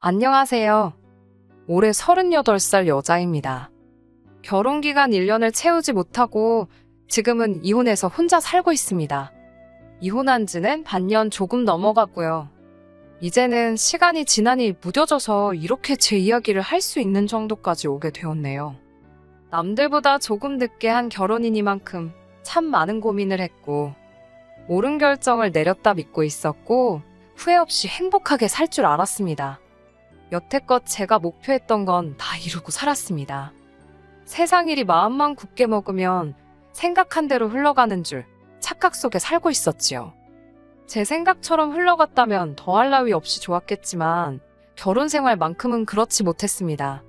안녕하세요. 올해 38살 여자입니다. 결혼기간 1년을 채우지 못하고 지금은 이혼해서 혼자 살고 있습니다. 이혼한 지는 반년 조금 넘어가고요. 이제는 시간이 지나니 무뎌져서 이렇게 제 이야기를 할 수 있는 정도까지 오게 되었네요. 남들보다 조금 늦게 한 결혼이니만큼 참 많은 고민을 했고 옳은 결정을 내렸다 믿고 있었고 후회 없이 행복하게 살 줄 알았습니다. 여태껏 제가 목표했던 건 다 이루고 살았습니다. 세상 일이 마음만 굳게 먹으면 생각한 대로 흘러가는 줄 착각 속에 살고 있었지요. 제 생각처럼 흘러갔다면 더할 나위 없이 좋았겠지만 결혼 생활만큼은 그렇지 못했습니다.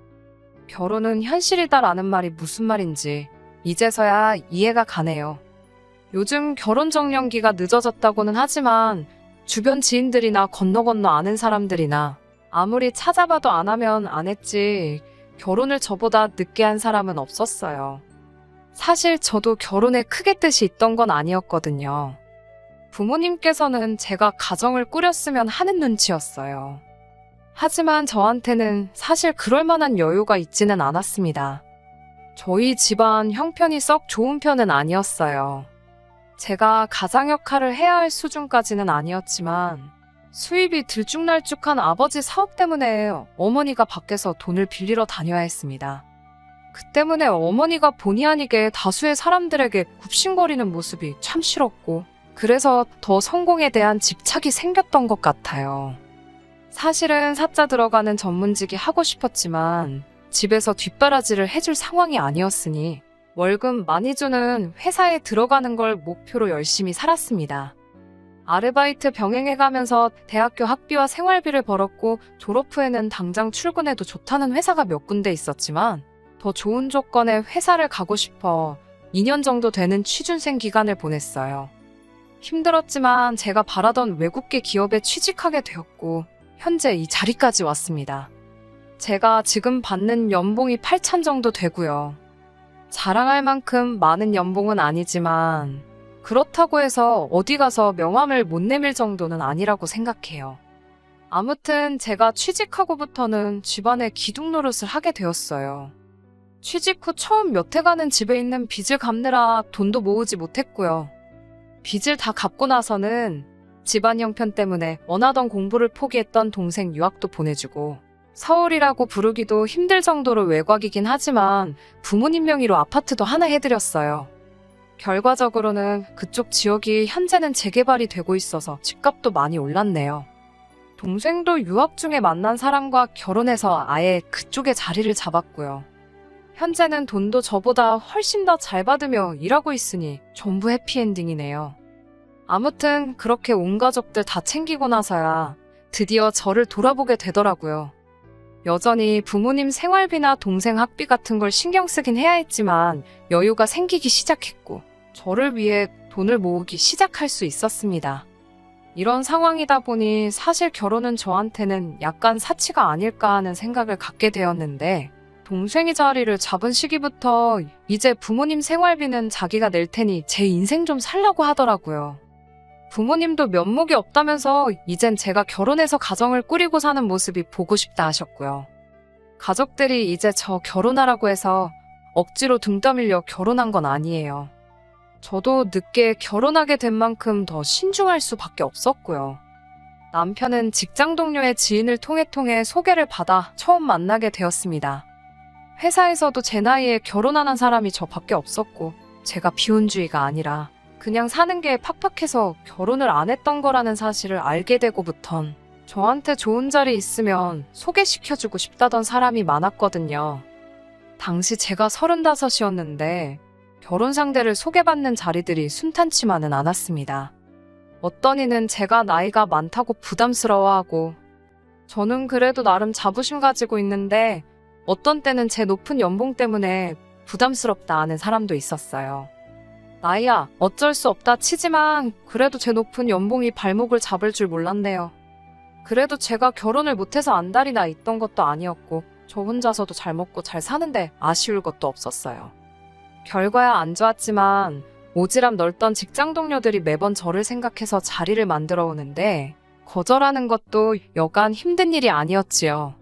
결혼은 현실이다라는 말이 무슨 말인지 이제서야 이해가 가네요. 요즘 결혼 정년기가 늦어졌다고는 하지만 주변 지인들이나 건너 아는 사람들이나 아무리 찾아봐도 안 하면 안 했지 결혼을 저보다 늦게 한 사람은 없었어요. 사실 저도 결혼에 크게 뜻이 있던 건 아니었거든요. 부모님께서는 제가 가정을 꾸렸으면 하는 눈치였어요. 하지만 저한테는 사실 그럴 만한 여유가 있지는 않았습니다. 저희 집안 형편이 썩 좋은 편은 아니었어요. 제가 가장 역할을 해야 할 수준까지는 아니었지만 수입이 들쭉날쭉한 아버지 사업 때문에 어머니가 밖에서 돈을 빌리러 다녀야 했습니다. 그 때문에 어머니가 본의 아니게 다수의 사람들에게 굽신거리는 모습이 참 싫었고 그래서 더 성공에 대한 집착이 생겼던 것 같아요. 사실은 사자 들어가는 전문직이 하고 싶었지만 집에서 뒷바라지를 해줄 상황이 아니었으니 월급 많이 주는 회사에 들어가는 걸 목표로 열심히 살았습니다. 아르바이트 병행해가면서 대학교 학비와 생활비를 벌었고 졸업 후에는 당장 출근해도 좋다는 회사가 몇 군데 있었지만 더 좋은 조건의 회사를 가고 싶어 2년 정도 되는 취준생 기간을 보냈어요. 힘들었지만 제가 바라던 외국계 기업에 취직하게 되었고 현재 이 자리까지 왔습니다. 제가 지금 받는 연봉이 8천 정도 되고요. 자랑할 만큼 많은 연봉은 아니지만 그렇다고 해서 어디 가서 명함을 못 내밀 정도는 아니라고 생각해요. 아무튼 제가 취직하고부터는 집안의 기둥 노릇을 하게 되었어요. 취직 후 처음 몇 해간은 집에 있는 빚을 갚느라 돈도 모으지 못했고요. 빚을 다 갚고 나서는 집안 형편 때문에 원하던 공부를 포기했던 동생 유학도 보내주고 서울이라고 부르기도 힘들 정도로 외곽이긴 하지만 부모님 명의로 아파트도 하나 해드렸어요. 결과적으로는 그쪽 지역이 현재는 재개발이 되고 있어서 집값도 많이 올랐네요. 동생도 유학 중에 만난 사람과 결혼해서 아예 그쪽에 자리를 잡았고요. 현재는 돈도 저보다 훨씬 더 잘 받으며 일하고 있으니 전부 해피엔딩이네요. 아무튼 그렇게 온 가족들 다 챙기고 나서야 드디어 저를 돌아보게 되더라고요. 여전히 부모님 생활비나 동생 학비 같은 걸 신경 쓰긴 해야 했지만 여유가 생기기 시작했고 저를 위해 돈을 모으기 시작할 수 있었습니다. 이런 상황이다 보니 사실 결혼은 저한테는 약간 사치가 아닐까 하는 생각을 갖게 되었는데 동생이 자리를 잡은 시기부터 이제 부모님 생활비는 자기가 낼 테니 제 인생 좀 살라고 하더라고요. 부모님도 면목이 없다면서 이젠 제가 결혼해서 가정을 꾸리고 사는 모습이 보고 싶다 하셨고요. 가족들이 이제 저 결혼하라고 해서 억지로 등 떠밀려 결혼한 건 아니에요. 저도 늦게 결혼하게 된 만큼 더 신중할 수밖에 없었고요. 남편은 직장 동료의 지인을 통해 소개를 받아 처음 만나게 되었습니다. 회사에서도 제 나이에 결혼하는 사람이 저밖에 없었고 제가 비혼주의가 아니라 그냥 사는 게 팍팍해서 결혼을 안 했던 거라는 사실을 알게 되고부턴 저한테 좋은 자리 있으면 소개시켜주고 싶다던 사람이 많았거든요. 당시 제가 35이었는데 결혼 상대를 소개받는 자리들이 순탄치만은 않았습니다. 어떤 이는 제가 나이가 많다고 부담스러워하고 저는 그래도 나름 자부심 가지고 있는데 어떤 때는 제 높은 연봉 때문에 부담스럽다 하는 사람도 있었어요. 나이야 어쩔 수 없다 치지만 그래도 제 높은 연봉이 발목을 잡을 줄 몰랐네요. 그래도 제가 결혼을 못해서 안달이 나 있던 것도 아니었고 저 혼자서도 잘 먹고 잘 사는데 아쉬울 것도 없었어요. 결과야 안 좋았지만 오지랖 넓던 직장 동료들이 매번 저를 생각해서 자리를 만들어 오는데 거절하는 것도 여간 힘든 일이 아니었지요.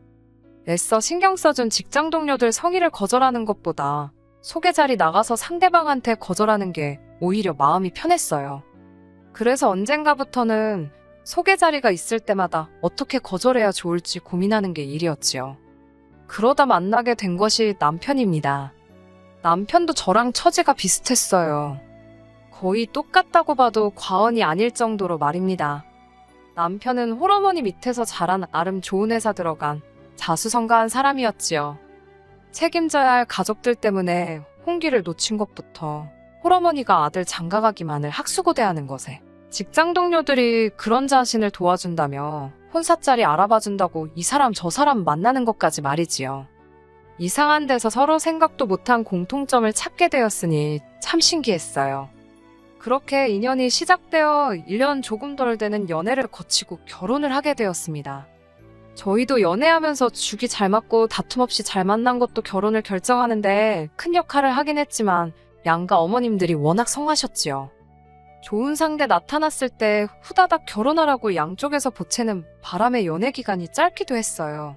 애써 신경 써준 직장 동료들 성의를 거절하는 것보다 소개 자리 나가서 상대방한테 거절하는 게 오히려 마음이 편했어요. 그래서 언젠가부터는 소개 자리가 있을 때마다 어떻게 거절해야 좋을지 고민하는 게 일이었지요. 그러다 만나게 된 것이 남편입니다. 남편도 저랑 처지가 비슷했어요. 거의 똑같다고 봐도 과언이 아닐 정도로 말입니다. 남편은 홀어머니 밑에서 자란 나름 좋은 회사 들어간 자수성가한 사람이었지요. 책임져야 할 가족들 때문에 홍기를 놓친 것부터 홀어머니가 아들 장가가기만을 학수고대하는 것에 직장 동료들이 그런 자신을 도와준다며 혼사자리 알아봐준다고 이 사람 저 사람 만나는 것까지 말이지요. 이상한 데서 서로 생각도 못한 공통점을 찾게 되었으니 참 신기했어요. 그렇게 인연이 시작되어 1년 조금 덜 되는 연애를 거치고 결혼을 하게 되었습니다. 저희도 연애하면서 죽이 잘 맞고 다툼 없이 잘 만난 것도 결혼을 결정하는데 큰 역할을 하긴 했지만 양가 어머님들이 워낙 성하셨지요. 좋은 상대 나타났을 때 후다닥 결혼하라고 양쪽에서 보채는 바람에 연애 기간이 짧기도 했어요.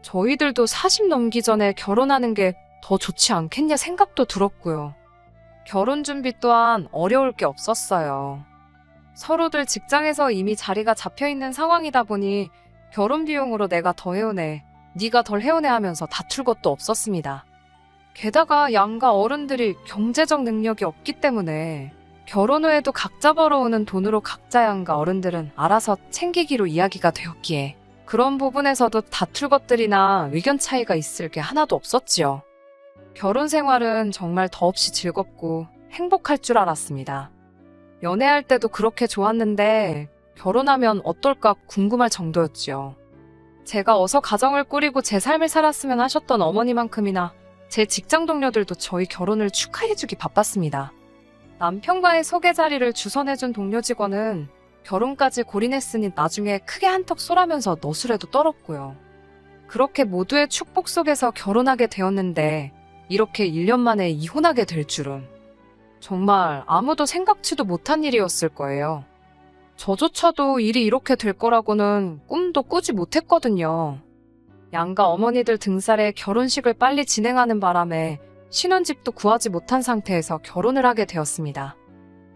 저희들도 40 넘기 전에 결혼하는 게 더 좋지 않겠냐 생각도 들었고요. 결혼 준비 또한 어려울 게 없었어요. 서로들 직장에서 이미 자리가 잡혀있는 상황이다 보니 결혼 비용으로 내가 더 해오네, 네가 덜 해오네 하면서 다툴 것도 없었습니다. 게다가 양가 어른들이 경제적 능력이 없기 때문에 결혼 후에도 각자 벌어오는 돈으로 각자 양가 어른들은 알아서 챙기기로 이야기가 되었기에 그런 부분에서도 다툴 것들이나 의견 차이가 있을 게 하나도 없었지요. 결혼 생활은 정말 더없이 즐겁고 행복할 줄 알았습니다. 연애할 때도 그렇게 좋았는데 결혼하면 어떨까 궁금할 정도였지요. 제가 어서 가정을 꾸리고 제 삶을 살았으면 하셨던 어머니만큼이나 제 직장 동료들도 저희 결혼을 축하해주기 바빴습니다. 남편과의 소개 자리를 주선해준 동료 직원은 결혼까지 골인했으니 나중에 크게 한턱 쏘라면서 너술에도 떨었고요. 그렇게 모두의 축복 속에서 결혼하게 되었는데 이렇게 1년 만에 이혼하게 될 줄은 정말 아무도 생각지도 못한 일이었을 거예요. 저조차도 일이 이렇게 될 거라고는 꿈도 꾸지 못했거든요. 양가 어머니들 등살에 결혼식을 빨리 진행하는 바람에 신혼집도 구하지 못한 상태에서 결혼을 하게 되었습니다.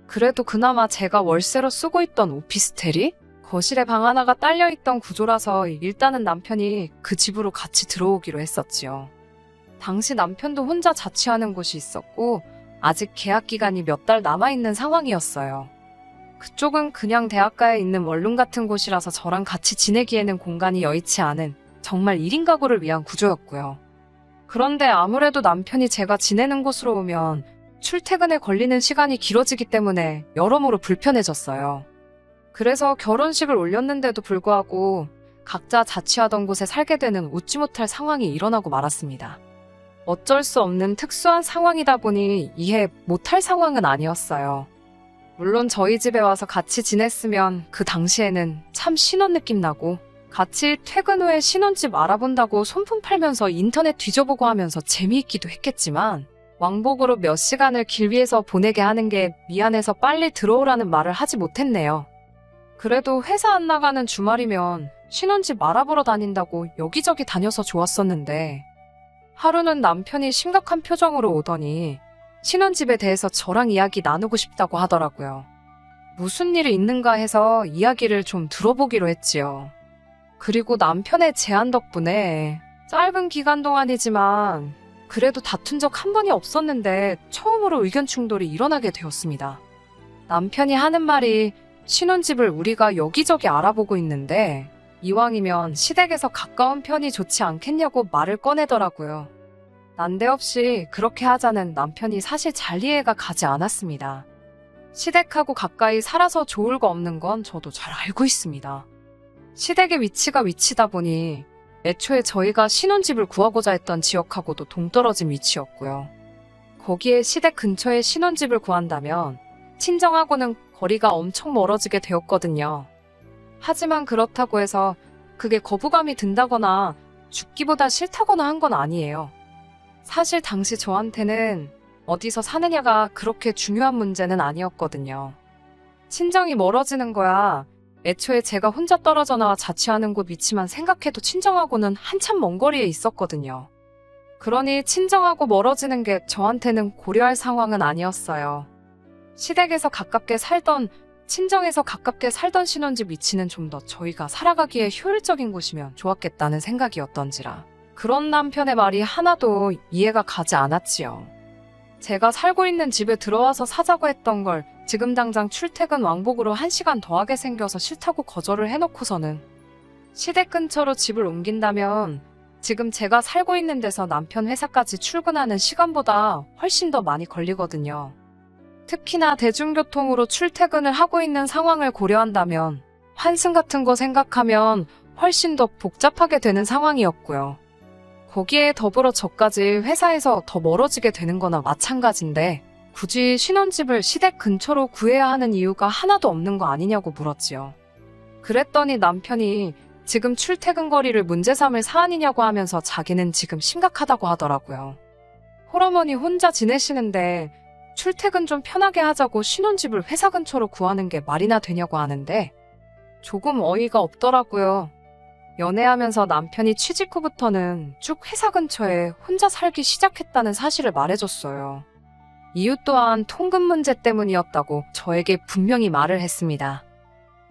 그래도 그나마 제가 월세로 쓰고 있던 오피스텔이 거실에 방 하나가 딸려있던 구조라서 일단은 남편이 그 집으로 같이 들어오기로 했었지요. 당시 남편도 혼자 자취하는 곳이 있었고 아직 계약 기간이 몇 달 남아있는 상황이었어요. 그쪽은 그냥 대학가에 있는 원룸 같은 곳이라서 저랑 같이 지내기에는 공간이 여의치 않은 정말 1인 가구를 위한 구조였고요. 그런데 아무래도 남편이 제가 지내는 곳으로 오면 출퇴근에 걸리는 시간이 길어지기 때문에 여러모로 불편해졌어요. 그래서 결혼식을 올렸는데도 불구하고 각자 자취하던 곳에 살게 되는 웃지 못할 상황이 일어나고 말았습니다. 어쩔 수 없는 특수한 상황이다 보니 이해 못할 상황은 아니었어요. 물론 저희 집에 와서 같이 지냈으면 그 당시에는 참 신혼 느낌 나고 같이 퇴근 후에 신혼집 알아본다고 손품 팔면서 인터넷 뒤져보고 하면서 재미있기도 했겠지만 왕복으로 몇 시간을 길 위에서 보내게 하는 게 미안해서 빨리 들어오라는 말을 하지 못했네요. 그래도 회사 안 나가는 주말이면 신혼집 알아보러 다닌다고 여기저기 다녀서 좋았었는데 하루는 남편이 심각한 표정으로 오더니 신혼집에 대해서 저랑 이야기 나누고 싶다고 하더라고요. 무슨 일이 있는가 해서 이야기를 좀 들어보기로 했지요. 그리고 남편의 제안 덕분에 짧은 기간 동안이지만 그래도 다툰 적 한 번이 없었는데 처음으로 의견 충돌이 일어나게 되었습니다. 남편이 하는 말이 신혼집을 우리가 여기저기 알아보고 있는데 이왕이면 시댁에서 가까운 편이 좋지 않겠냐고 말을 꺼내더라고요. 난데없이 그렇게 하자는 남편이 사실 잘 이해가 가지 않았습니다. 시댁하고 가까이 살아서 좋을 거 없는 건 저도 잘 알고 있습니다. 시댁의 위치가 위치다 보니 애초에 저희가 신혼집을 구하고자 했던 지역하고도 동떨어진 위치였고요. 거기에 시댁 근처에 신혼집을 구한다면 친정하고는 거리가 엄청 멀어지게 되었거든요. 하지만 그렇다고 해서 그게 거부감이 든다거나 죽기보다 싫다거나 한 건 아니에요. 사실 당시 저한테는 어디서 사느냐가 그렇게 중요한 문제는 아니었거든요. 친정이 멀어지는 거야 애초에 제가 혼자 떨어져 나와 자취하는 곳 위치만 생각해도 친정하고는 한참 먼 거리에 있었거든요. 그러니 친정하고 멀어지는 게 저한테는 고려할 상황은 아니었어요. 시댁에서 가깝게 살던, 친정에서 가깝게 살던 신혼집 위치는 좀 더 저희가 살아가기에 효율적인 곳이면 좋았겠다는 생각이었던지라 그런 남편의 말이 하나도 이해가 가지 않았지요. 제가 살고 있는 집에 들어와서 사자고 했던 걸 지금 당장 출퇴근 왕복으로 1시간 더하게 생겨서 싫다고 거절을 해놓고서는 시댁 근처로 집을 옮긴다면 지금 제가 살고 있는 데서 남편 회사까지 출근하는 시간보다 훨씬 더 많이 걸리거든요. 특히나 대중교통으로 출퇴근을 하고 있는 상황을 고려한다면 환승 같은 거 생각하면 훨씬 더 복잡하게 되는 상황이었고요. 거기에 더불어 저까지 회사에서 더 멀어지게 되는 거나 마찬가지인데 굳이 신혼집을 시댁 근처로 구해야 하는 이유가 하나도 없는 거 아니냐고 물었지요. 그랬더니 남편이 지금 출퇴근 거리를 문제 삼을 사안이냐고 하면서 자기는 지금 심각하다고 하더라고요. 홀어머니 혼자 지내시는데 출퇴근 좀 편하게 하자고 신혼집을 회사 근처로 구하는 게 말이나 되냐고 하는데 조금 어이가 없더라고요. 연애하면서 남편이 취직 후부터는 쭉 회사 근처에 혼자 살기 시작했다는 사실을 말해줬어요. 이유 또한 통금 문제 때문이었다고 저에게 분명히 말을 했습니다.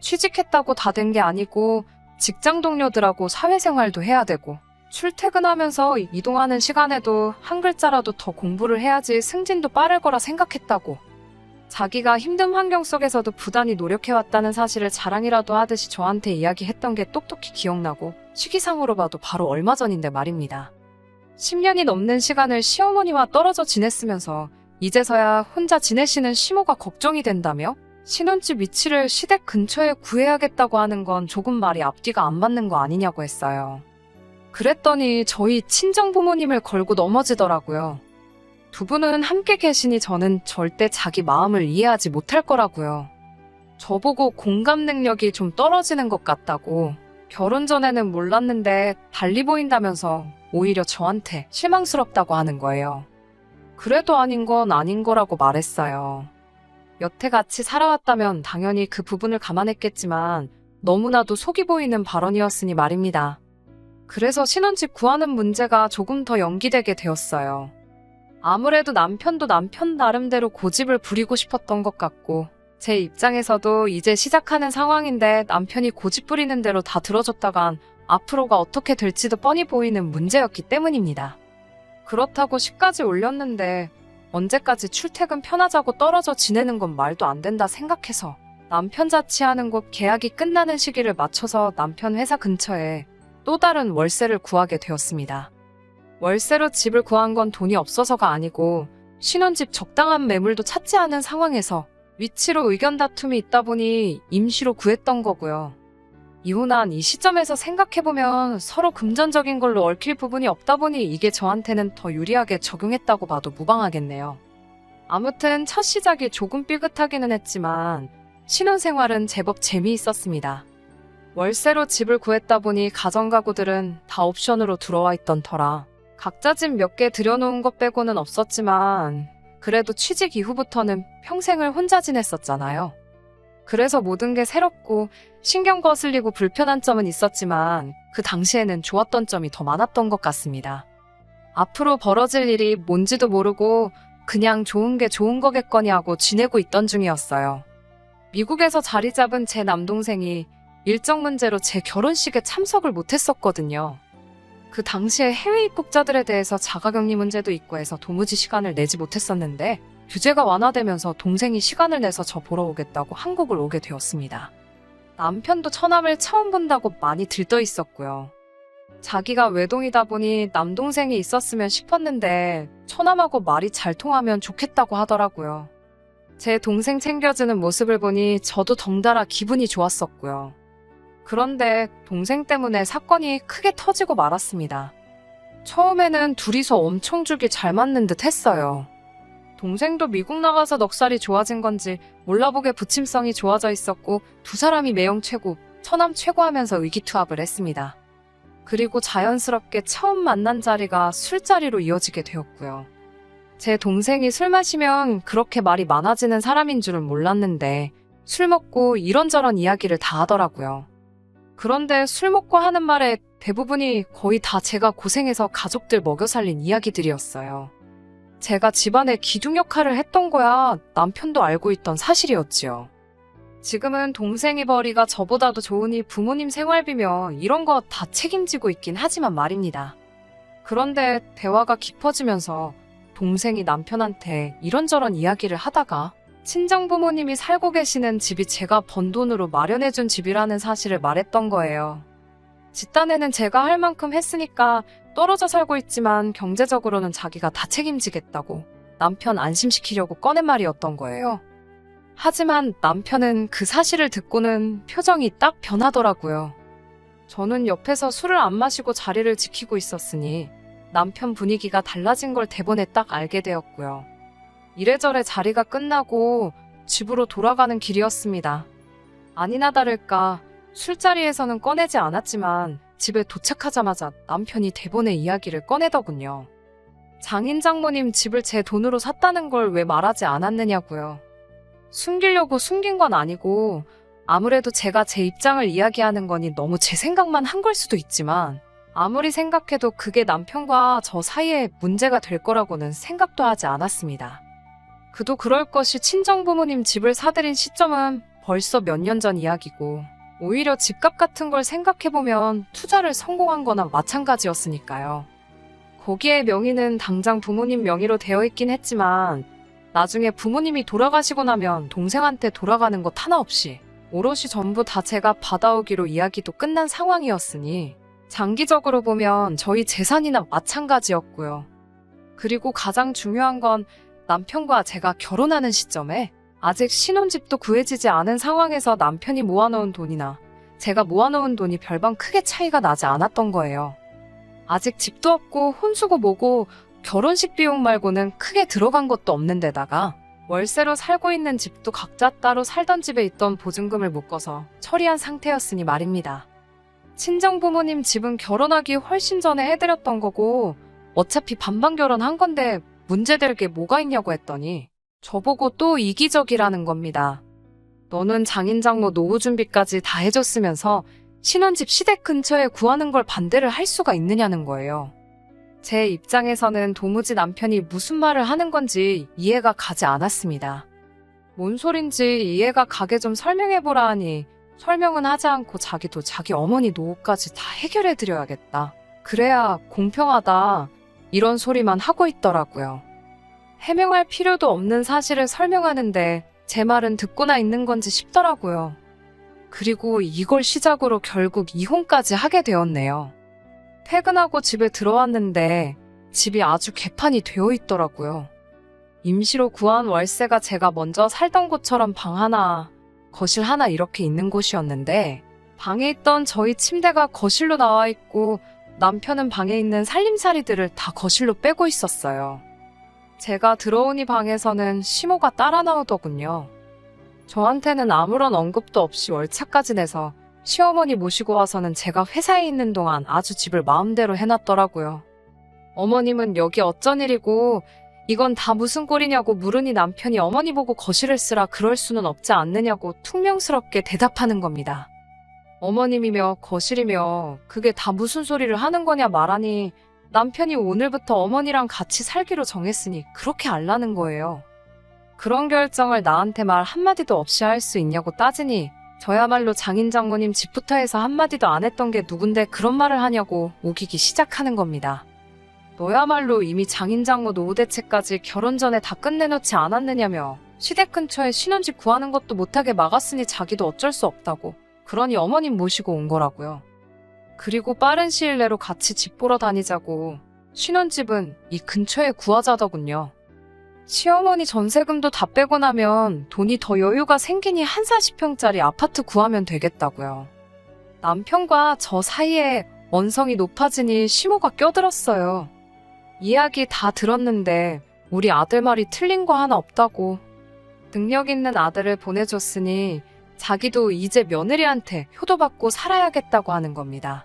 취직했다고 다 된 게 아니고 직장 동료들하고 사회생활도 해야 되고 출퇴근하면서 이동하는 시간에도 한 글자라도 더 공부를 해야지 승진도 빠를 거라 생각했다고. 자기가 힘든 환경 속에서도 부단히 노력해왔다는 사실을 자랑이라도 하듯이 저한테 이야기했던 게 똑똑히 기억나고 시기상으로 봐도 바로 얼마 전인데 말입니다. 10년이 넘는 시간을 시어머니와 떨어져 지냈으면서 이제서야 혼자 지내시는 시모가 걱정이 된다며 신혼집 위치를 시댁 근처에 구해야겠다고 하는 건 조금 말이 앞뒤가 안 맞는 거 아니냐고 했어요. 그랬더니 저희 친정 부모님을 걸고 넘어지더라고요. 두 분은 함께 계시니 저는 절대 자기 마음을 이해하지 못할 거라고요. 저보고 공감 능력이 좀 떨어지는 것 같다고. 결혼 전에는 몰랐는데 달리 보인다면서 오히려 저한테 실망스럽다고 하는 거예요. 그래도 아닌 건 아닌 거라고 말했어요. 여태 같이 살아왔다면 당연히 그 부분을 감안했겠지만 너무나도 속이 보이는 발언이었으니 말입니다. 그래서 신혼집 구하는 문제가 조금 더 연기되게 되었어요. 아무래도 남편도 남편 나름대로 고집을 부리고 싶었던 것 같고 제 입장에서도 이제 시작하는 상황인데 남편이 고집 부리는 대로 다 들어줬다간 앞으로가 어떻게 될지도 뻔히 보이는 문제였기 때문입니다. 그렇다고 시까지 올렸는데 언제까지 출퇴근 편하자고 떨어져 지내는 건 말도 안 된다 생각해서 남편 자취하는 곳 계약이 끝나는 시기를 맞춰서 남편 회사 근처에 또 다른 월세를 구하게 되었습니다. 월세로 집을 구한 건 돈이 없어서가 아니고 신혼집 적당한 매물도 찾지 않은 상황에서 위치로 의견 다툼이 있다 보니 임시로 구했던 거고요. 이혼한 이 시점에서 생각해보면 서로 금전적인 걸로 얽힐 부분이 없다 보니 이게 저한테는 더 유리하게 적용했다고 봐도 무방하겠네요. 아무튼 첫 시작이 조금 삐끗하기는 했지만 신혼생활은 제법 재미있었습니다. 월세로 집을 구했다 보니 가정가구들은 다 옵션으로 들어와 있던 터라 각자 집 몇 개 들여놓은 것 빼고는 없었지만 그래도 취직 이후부터는 평생을 혼자 지냈었잖아요. 그래서 모든 게 새롭고 신경 거슬리고 불편한 점은 있었지만 그 당시에는 좋았던 점이 더 많았던 것 같습니다. 앞으로 벌어질 일이 뭔지도 모르고 그냥 좋은 게 좋은 거겠거니 하고 지내고 있던 중이었어요. 미국에서 자리 잡은 제 남동생이 일정 문제로 제 결혼식에 참석을 못했었거든요. 그 당시에 해외 입국자들에 대해서 자가격리 문제도 있고 해서 도무지 시간을 내지 못했었는데 규제가 완화되면서 동생이 시간을 내서 저 보러 오겠다고 한국을 오게 되었습니다. 남편도 처남을 처음 본다고 많이 들떠 있었고요. 자기가 외동이다 보니 남동생이 있었으면 싶었는데 처남하고 말이 잘 통하면 좋겠다고 하더라고요. 제 동생 챙겨주는 모습을 보니 저도 덩달아 기분이 좋았었고요. 그런데 동생 때문에 사건이 크게 터지고 말았습니다. 처음에는 둘이서 엄청 죽이 잘 맞는 듯 했어요. 동생도 미국 나가서 넉살이 좋아진 건지 몰라보게 부침성이 좋아져 있었고 두 사람이 매형 최고, 처남 최고 하면서 의기투합을 했습니다. 그리고 자연스럽게 처음 만난 자리가 술자리로 이어지게 되었고요. 제 동생이 술 마시면 그렇게 말이 많아지는 사람인 줄은 몰랐는데 술 먹고 이런저런 이야기를 다 하더라고요. 그런데 술 먹고 하는 말에 대부분이 거의 다 제가 고생해서 가족들 먹여 살린 이야기들이었어요. 제가 집안의 기둥 역할을 했던 거야 남편도 알고 있던 사실이었지요. 지금은 동생이 벌이가 저보다도 좋으니 부모님 생활비며 이런 거 다 책임지고 있긴 하지만 말입니다. 그런데 대화가 깊어지면서 동생이 남편한테 이런저런 이야기를 하다가 친정부모님이 살고 계시는 집이 제가 번 돈으로 마련해준 집이라는 사실을 말했던 거예요. 집단에는 제가 할 만큼 했으니까 떨어져 살고 있지만 경제적으로는 자기가 다 책임지겠다고 남편 안심시키려고 꺼낸 말이었던 거예요. 하지만 남편은 그 사실을 듣고는 표정이 딱 변하더라고요. 저는 옆에서 술을 안 마시고 자리를 지키고 있었으니 남편 분위기가 달라진 걸 대본에 딱 알게 되었고요. 이래저래 자리가 끝나고 집으로 돌아가는 길이었습니다. 아니나 다를까 술자리에서는 꺼내지 않았지만 집에 도착하자마자 남편이 대본의 이야기를 꺼내더군요. 장인 장모님 집을 제 돈으로 샀다는 걸 왜 말하지 않았느냐고요. 숨기려고 숨긴 건 아니고 아무래도 제가 제 입장을 이야기하는 거니 너무 제 생각만 한 걸 수도 있지만 아무리 생각해도 그게 남편과 저 사이에 문제가 될 거라고는 생각도 하지 않았습니다. 그도 그럴 것이 친정부모님 집을 사들인 시점은 벌써 몇 년 전 이야기고 오히려 집값 같은 걸 생각해보면 투자를 성공한 거나 마찬가지였으니까요. 거기에 명의는 당장 부모님 명의로 되어 있긴 했지만 나중에 부모님이 돌아가시고 나면 동생한테 돌아가는 것 하나 없이 오롯이 전부 다 제가 받아오기로 이야기도 끝난 상황이었으니 장기적으로 보면 저희 재산이나 마찬가지였고요. 그리고 가장 중요한 건 남편과 제가 결혼하는 시점에 아직 신혼집도 구해지지 않은 상황에서 남편이 모아놓은 돈이나 제가 모아놓은 돈이 별반 크게 차이가 나지 않았던 거예요. 아직 집도 없고 혼수고 뭐고 결혼식 비용 말고는 크게 들어간 것도 없는 데다가 월세로 살고 있는 집도 각자 따로 살던 집에 있던 보증금을 묶어서 처리한 상태였으니 말입니다. 친정부모님 집은 결혼하기 훨씬 전에 해드렸던 거고 어차피 반반 결혼한 건데 문제될 게 뭐가 있냐고 했더니 저보고 또 이기적이라는 겁니다. 너는 장인장모 노후 준비까지 다 해줬으면서 신혼집 시댁 근처에 구하는 걸 반대를 할 수가 있느냐는 거예요. 제 입장에서는 도무지 남편이 무슨 말을 하는 건지 이해가 가지 않았습니다. 뭔 소린지 이해가 가게 좀 설명해보라 하니 설명은 하지 않고 자기도 자기 어머니 노후까지 다 해결해드려야겠다. 그래야 공평하다. 이런 소리만 하고 있더라고요. 해명할 필요도 없는 사실을 설명하는데 제 말은 듣고나 있는 건지 싶더라고요. 그리고 이걸 시작으로 결국 이혼까지 하게 되었네요. 퇴근하고 집에 들어왔는데 집이 아주 개판이 되어 있더라고요. 임시로 구한 월세가 제가 먼저 살던 곳처럼 방 하나, 거실 하나 이렇게 있는 곳이었는데 방에 있던 저희 침대가 거실로 나와 있고 남편은 방에 있는 살림살이들을 다 거실로 빼고 있었어요. 제가 들어오니 방에서는 시모가 따라 나오더군요. 저한테는 아무런 언급도 없이 월차까지 내서 시어머니 모시고 와서는 제가 회사에 있는 동안 아주 집을 마음대로 해놨더라고요. 어머님은 여기 어쩐 일이고 이건 다 무슨 꼴이냐고 물으니 남편이 어머니 보고 거실을 쓰라 그럴 수는 없지 않느냐고 퉁명스럽게 대답하는 겁니다. 어머님이며 거실이며 그게 다 무슨 소리를 하는 거냐 말하니 남편이 오늘부터 어머니랑 같이 살기로 정했으니 그렇게 알라는 거예요. 그런 결정을 나한테 말 한마디도 없이 할 수 있냐고 따지니 저야말로 장인 장모님 집부터 해서 한마디도 안 했던 게 누군데 그런 말을 하냐고 우기기 시작하는 겁니다. 너야말로 이미 장인 장모 노후 대책까지 결혼 전에 다 끝내놓지 않았느냐며 시댁 근처에 신혼집 구하는 것도 못하게 막았으니 자기도 어쩔 수 없다고 그러니 어머님 모시고 온 거라고요. 그리고 빠른 시일 내로 같이 집 보러 다니자고 신혼집은 이 근처에 구하자더군요. 시어머니 전세금도 다 빼고 나면 돈이 더 여유가 생기니 한 40평짜리 아파트 구하면 되겠다고요. 남편과 저 사이에 원성이 높아지니 시모가 껴들었어요. 이야기 다 들었는데 우리 아들 말이 틀린 거 하나 없다고. 능력 있는 아들을 보내줬으니 자기도 이제 며느리한테 효도받고 살아야겠다고 하는 겁니다.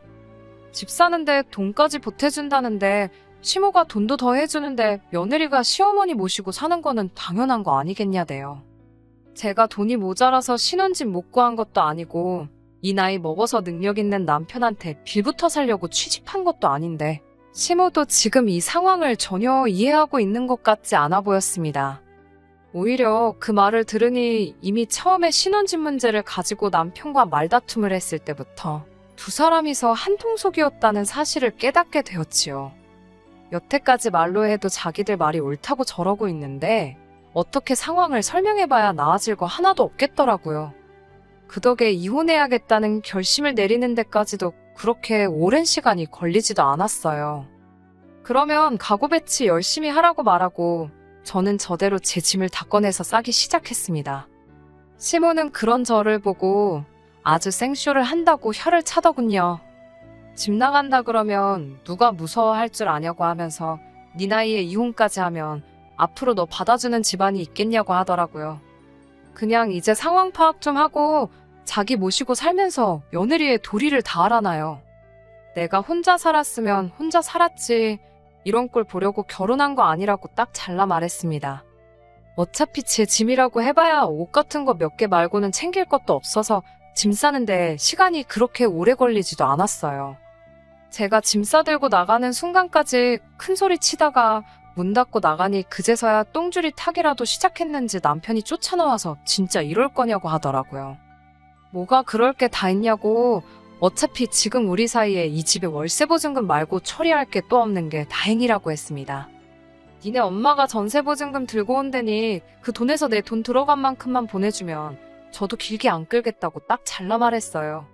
집 사는데 돈까지 보태준다는데 시모가 돈도 더 해주는데 며느리가 시어머니 모시고 사는 거는 당연한 거 아니겠냐대요. 제가 돈이 모자라서 신혼집 못 구한 것도 아니고 이 나이 먹어서 능력 있는 남편한테 빌부터 살려고 취직한 것도 아닌데 시모도 지금 이 상황을 전혀 이해하고 있는 것 같지 않아 보였습니다. 오히려 그 말을 들으니 이미 처음에 신혼집 문제를 가지고 남편과 말다툼을 했을 때부터 두 사람이서 한통속이었다는 사실을 깨닫게 되었지요. 여태까지 말로 해도 자기들 말이 옳다고 저러고 있는데 어떻게 상황을 설명해봐야 나아질 거 하나도 없겠더라고요. 그 덕에 이혼해야겠다는 결심을 내리는 데까지도 그렇게 오랜 시간이 걸리지도 않았어요. 그러면 가구 배치 열심히 하라고 말하고 저는 저대로 제 짐을 다 꺼내서 싸기 시작했습니다. 시모는 그런 저를 보고 아주 생쇼를 한다고 혀를 차더군요. 집 나간다 그러면 누가 무서워할 줄 아냐고 하면서 네 나이에 이혼까지 하면 앞으로 너 받아주는 집안이 있겠냐고 하더라고요. 그냥 이제 상황 파악 좀 하고 자기 모시고 살면서 며느리의 도리를 다 알아놔요. 내가 혼자 살았으면 혼자 살았지 이런 꼴 보려고 결혼한 거 아니라고 딱 잘라 말했습니다. 어차피 제 짐이라고 해봐야 옷 같은 거 몇 개 말고는 챙길 것도 없어서 짐 싸는데 시간이 그렇게 오래 걸리지도 않았어요. 제가 짐 싸들고 나가는 순간까지 큰 소리 치다가 문 닫고 나가니 그제서야 똥줄이 타기라도 시작했는지 남편이 쫓아나와서 진짜 이럴 거냐고 하더라고요. 뭐가 그럴 게 다 있냐고 어차피 지금 우리 사이에 이 집에 월세 보증금 말고 처리할 게 또 없는 게 다행이라고 했습니다. 니네 엄마가 전세 보증금 들고 온다니 그 돈에서 내 돈 들어간 만큼만 보내주면 저도 길게 안 끌겠다고 딱 잘라 말했어요.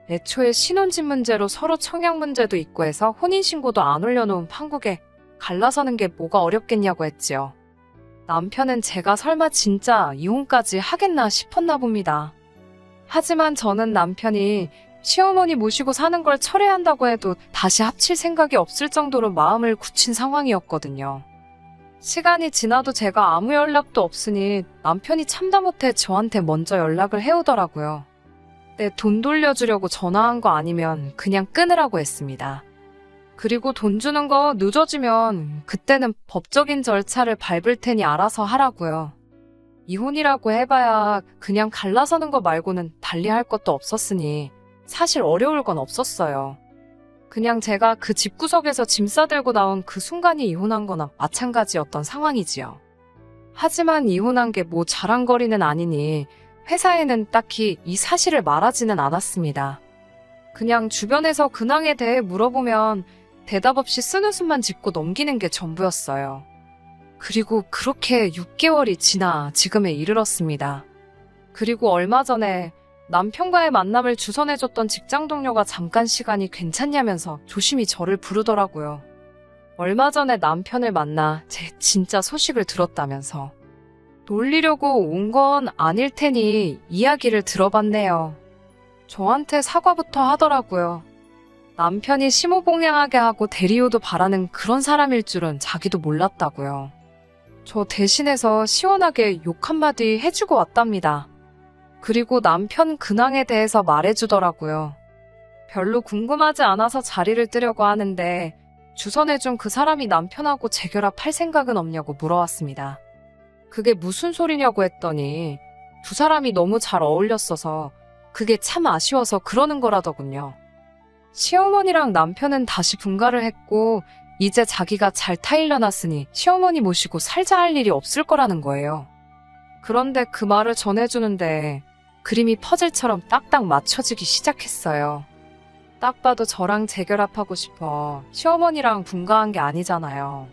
애초에 신혼집 문제로 서로 청약 문제도 있고 해서 혼인신고도 안 올려놓은 판국에 갈라서는 게 뭐가 어렵겠냐고 했지요. 남편은 제가 설마 진짜 이혼까지 하겠나 싶었나 봅니다. 하지만 저는 남편이 시어머니 모시고 사는 걸 철회한다고 해도 다시 합칠 생각이 없을 정도로 마음을 굳힌 상황이었거든요. 시간이 지나도 제가 아무 연락도 없으니 남편이 참다 못해 저한테 먼저 연락을 해오더라고요. 내 돈 돌려주려고 전화한 거 아니면 그냥 끊으라고 했습니다. 그리고 돈 주는 거 늦어지면 그때는 법적인 절차를 밟을 테니 알아서 하라고요. 이혼이라고 해봐야 그냥 갈라서는 거 말고는 달리할 것도 없었으니 사실 어려울 건 없었어요. 그냥 제가 그 집구석에서 짐 싸들고 나온 그 순간이 이혼한 거나 마찬가지였던 상황이지요. 하지만 이혼한 게 뭐 자랑거리는 아니니 회사에는 딱히 이 사실을 말하지는 않았습니다. 그냥 주변에서 근황에 대해 물어보면 대답 없이 쓴웃음만 짓고 넘기는 게 전부였어요. 그리고 그렇게 6개월이 지나 지금에 이르렀습니다. 그리고 얼마 전에 남편과의 만남을 주선해줬던 직장 동료가 잠깐 시간이 괜찮냐면서 조심히 저를 부르더라고요. 얼마 전에 남편을 만나 제 진짜 소식을 들었다면서. 놀리려고 온 건 아닐 테니 이야기를 들어봤네요. 저한테 사과부터 하더라고요. 남편이 심호봉양하게 하고 대리호도 바라는 그런 사람일 줄은 자기도 몰랐다고요. 저 대신해서 시원하게 욕 한마디 해주고 왔답니다. 그리고 남편 근황에 대해서 말해주더라고요. 별로 궁금하지 않아서 자리를 뜨려고 하는데 주선해준 그 사람이 남편하고 재결합할 생각은 없냐고 물어왔습니다. 그게 무슨 소리냐고 했더니 두 사람이 너무 잘 어울렸어서 그게 참 아쉬워서 그러는 거라더군요. 시어머니랑 남편은 다시 분가를 했고 이제 자기가 잘 타일러놨으니 시어머니 모시고 살자 할 일이 없을 거라는 거예요. 그런데 그 말을 전해주는데 그림이 퍼즐처럼 딱딱 맞춰지기 시작했어요. 딱 봐도 저랑 재결합하고 싶어 시어머니랑 분가한 게 아니잖아요.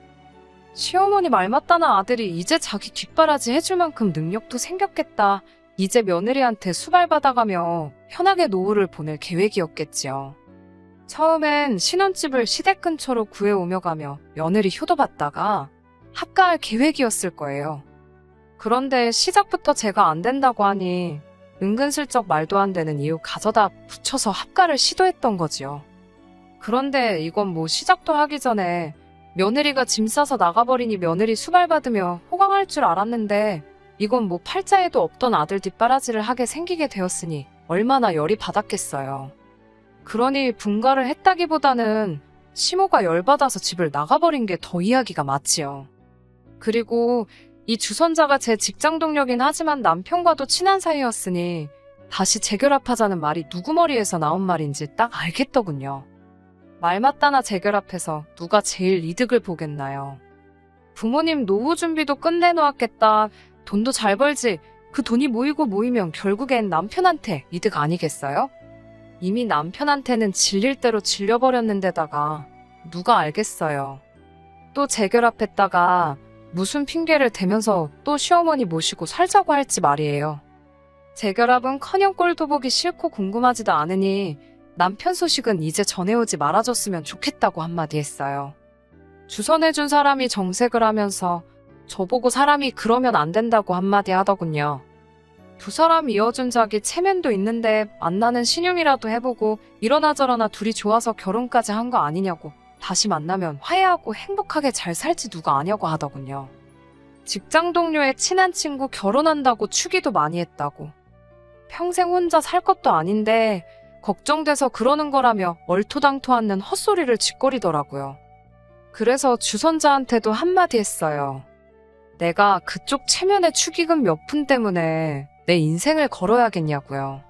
시어머니 말 맞다는 아들이 이제 자기 뒷바라지 해줄 만큼 능력도 생겼겠다. 이제 며느리한테 수발받아가며 편하게 노후를 보낼 계획이었겠지요. 처음엔 신혼집을 시댁 근처로 구해오며 가며 며느리 효도받다가 합가할 계획이었을 거예요. 그런데 시작부터 제가 안 된다고 하니 은근슬쩍 말도 안 되는 이유 가져다 붙여서 합가를 시도했던 거지요. 그런데 이건 뭐 시작도 하기 전에 며느리가 짐 싸서 나가버리니 며느리 수발받으며 호강할 줄 알았는데 이건 뭐 팔자에도 없던 아들 뒷바라지를 하게 생기게 되었으니 얼마나 열이 받았겠어요. 그러니 분가를 했다기보다는 시모가 열받아서 집을 나가버린 게 더 이야기가 맞지요. 그리고 이 주선자가 제 직장 동료긴 하지만 남편과도 친한 사이였으니 다시 재결합하자는 말이 누구 머리에서 나온 말인지 딱 알겠더군요. 말 맞다나 재결합해서 누가 제일 이득을 보겠나요? 부모님 노후 준비도 끝내놓았겠다. 돈도 잘 벌지. 그 돈이 모이고 모이면 결국엔 남편한테 이득 아니겠어요? 이미 남편한테는 질릴 대로 질려버렸는데다가 누가 알겠어요. 또 재결합했다가 무슨 핑계를 대면서 또 시어머니 모시고 살자고 할지 말이에요. 재결합은커녕 꼴도 보기 싫고 궁금하지도 않으니 남편 소식은 이제 전해오지 말아줬으면 좋겠다고 한마디 했어요. 주선해준 사람이 정색을 하면서 저보고 사람이 그러면 안 된다고 한마디 하더군요. 두 사람 이어준 적이 체면도 있는데 만나는 신용이라도 해보고 이러나 저러나 둘이 좋아서 결혼까지 한 거 아니냐고, 다시 만나면 화해하고 행복하게 잘 살지 누가 아냐고 하더군요. 직장 동료의 친한 친구 결혼한다고 추기도 많이 했다고. 평생 혼자 살 것도 아닌데 걱정돼서 그러는 거라며 얼토당토 않는 헛소리를 짓거리더라고요. 그래서 주선자한테도 한마디 했어요. 내가 그쪽 체면의 축의금 몇 푼 때문에 내 인생을 걸어야겠냐고요.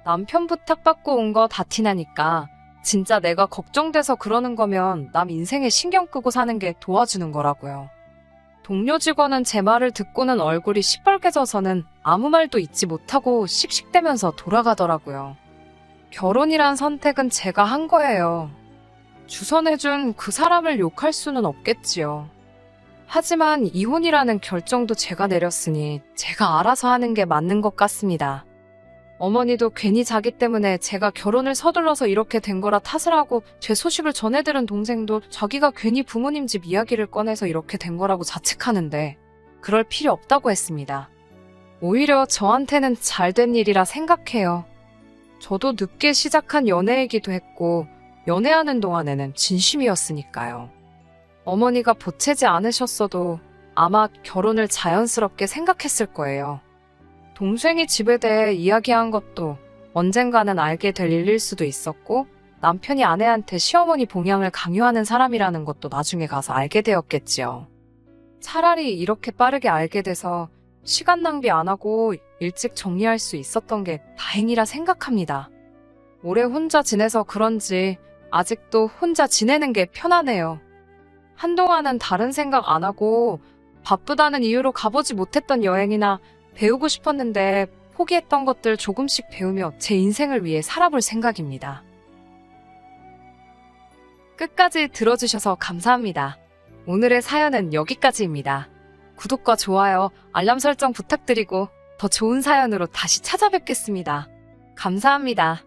남편 부탁받고 온 거 다 티나니까 진짜 내가 걱정돼서 그러는 거면 남 인생에 신경 끄고 사는 게 도와주는 거라고요. 동료 직원은 제 말을 듣고는 얼굴이 시뻘개져서는 아무 말도 잊지 못하고 씩씩대면서 돌아가더라고요. 결혼이란 선택은 제가 한 거예요. 주선해준 그 사람을 욕할 수는 없겠지요. 하지만 이혼이라는 결정도 제가 내렸으니 제가 알아서 하는 게 맞는 것 같습니다. 어머니도 괜히 자기 때문에 제가 결혼을 서둘러서 이렇게 된 거라 탓을 하고, 제 소식을 전해들은 동생도 자기가 괜히 부모님 집 이야기를 꺼내서 이렇게 된 거라고 자책하는데 그럴 필요 없다고 했습니다. 오히려 저한테는 잘된 일이라 생각해요. 저도 늦게 시작한 연애이기도 했고 연애하는 동안에는 진심이었으니까요. 어머니가 보채지 않으셨어도 아마 결혼을 자연스럽게 생각했을 거예요. 동생이 집에 대해 이야기한 것도 언젠가는 알게 될 일일 수도 있었고, 남편이 아내한테 시어머니 봉양을 강요하는 사람이라는 것도 나중에 가서 알게 되었겠지요. 차라리 이렇게 빠르게 알게 돼서 시간 낭비 안 하고 일찍 정리할 수 있었던 게 다행이라 생각합니다. 오래 혼자 지내서 그런지 아직도 혼자 지내는 게 편하네요. 한동안은 다른 생각 안 하고 바쁘다는 이유로 가보지 못했던 여행이나 배우고 싶었는데 포기했던 것들 조금씩 배우며 제 인생을 위해 살아볼 생각입니다. 끝까지 들어주셔서 감사합니다. 오늘의 사연은 여기까지입니다. 구독과 좋아요, 알람 설정 부탁드리고 더 좋은 사연으로 다시 찾아뵙겠습니다. 감사합니다.